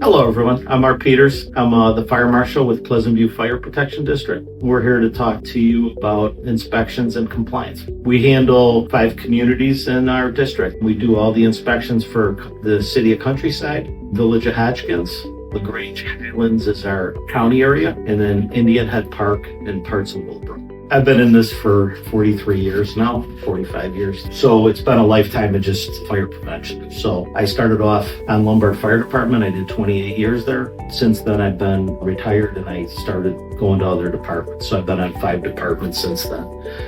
Hello, everyone. I'm Mark Peters. I'm the fire marshal with Pleasantview Fire Protection District. We're here to talk to you about inspections and compliance. We handle 5 communities in our district. We do all the inspections for the city of Countryside, Village of Hodgkins. LaGrange Highlands is our county area, and then Indian Head Park and parts of Willowbrook. I've been in this for 43 years now, 45 years. So it's been a lifetime of just fire prevention. So I started off on Lombard Fire Department. I did 28 years there. Since then, I've been retired and I started going to other departments. So I've been on 5 departments since then.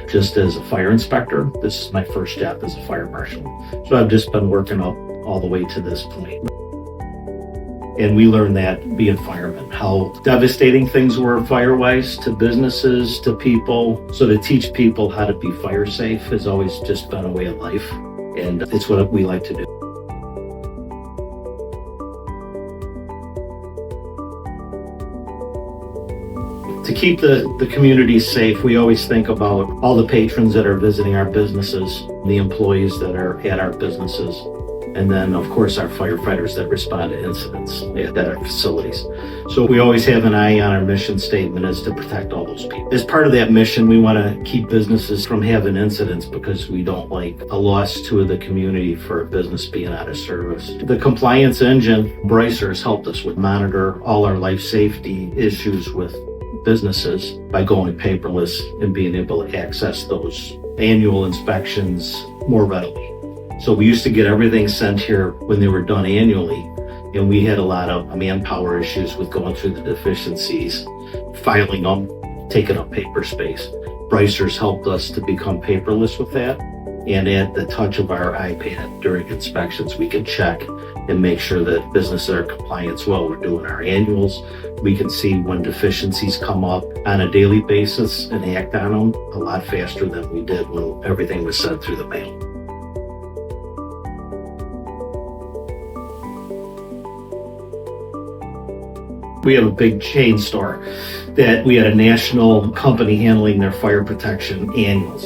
Just as a fire inspector, this is my first job as a fire marshal. So I've just been working up all the way to this point. And we learned that being firemen, how devastating things were fire-wise to businesses, to people. So to teach people how to be fire safe has always just been a way of life. And it's what we like to do. To keep the community safe, we always think about all the patrons that are visiting our businesses, the employees that are at our businesses, and then, of course, our firefighters that respond to incidents at our facilities. So we always have an eye on our mission statement is to protect all those people. As part of that mission, we want to keep businesses from having incidents because we don't like a loss to the community for a business being out of service. The compliance engine, Bricers, helped us with monitor all our life safety issues with businesses by going paperless and being able to access those annual inspections more readily. So we used to get everything sent here when they were done annually, and we had a lot of manpower issues with going through the deficiencies, filing them, taking up paper space. Bricers helped us to become paperless with that, and at the touch of our iPad during inspections, we can check and make sure that businesses are compliant while we're doing our annuals. We can see when deficiencies come up on a daily basis and act on them a lot faster than we did when everything was sent through the mail. We have a big chain store that we had a national company handling their fire protection annuals.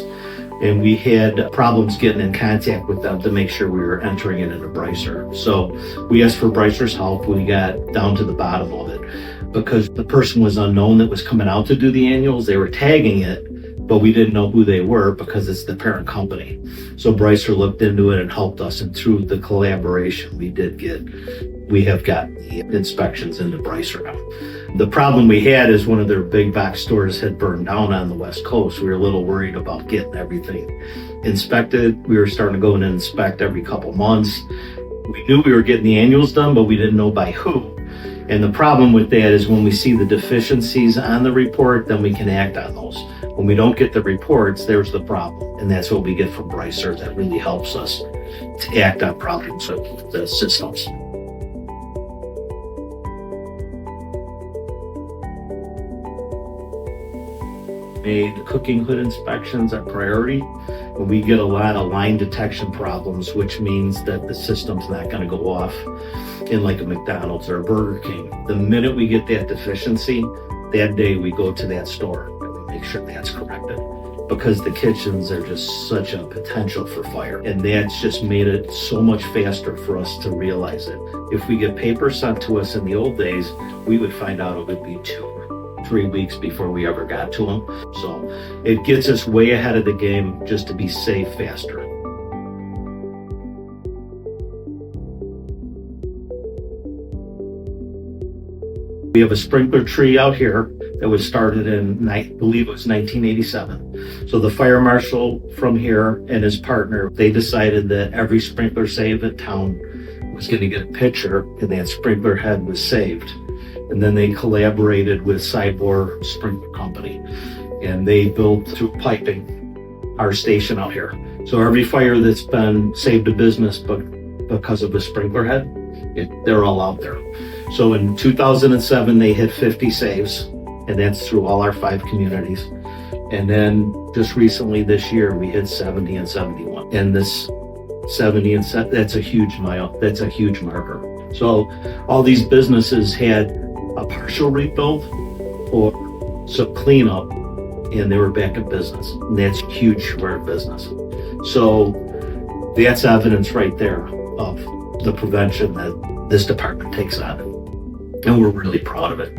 And we had problems getting in contact with them to make sure we were entering it in a Bricer. So we asked for Bricer's help. We got down to the bottom of it because the person was unknown that was coming out to do the annuals. They were tagging it, but we didn't know who they were because it's the parent company. So Bricer looked into it and helped us. And through the collaboration, we have gotten the inspections into Bricer now. The problem we had is one of their big box stores had burned down on the West Coast. We were a little worried about getting everything inspected. We were starting to go in and inspect every couple months. We knew we were getting the annuals done, but we didn't know by who. And the problem with that is when we see the deficiencies on the report, then we can act on those. When we don't get the reports, there's the problem. And that's what we get from Bricer that really helps us to act on problems with the systems. Made cooking hood inspections a priority. We get a lot of line detection problems, which means that the system's not going to go off in like a McDonald's or a Burger King. The minute we get that deficiency, that day we go to that store and we make sure that's corrected because the kitchens are just such a potential for fire. And that's just made it so much faster for us to realize it. If we get paper sent to us in the old days, we would find out it would be 2-3 weeks before we ever got to them. So it gets us way ahead of the game just to be safe faster. We have a sprinkler tree out here that was started in, I believe it was 1987. So the fire marshal from here and his partner, they decided that every sprinkler saved in town was going to get a picture and that sprinkler head was saved. And then they collaborated with Cyborg Sprinkler Company and they built through piping our station out here. So every fire that's been saved a business but because of a sprinkler head, they're all out there. So in 2007, they hit 50 saves and that's through all our 5 communities. And then just recently this year, we hit 70 and 71. And this 70 and that's a huge that's a huge marker. So all these businesses had a partial rebuild or some cleanup and they were back in business. And that's huge for our business. So that's evidence right there of the prevention that this department takes on. And we're really proud of it.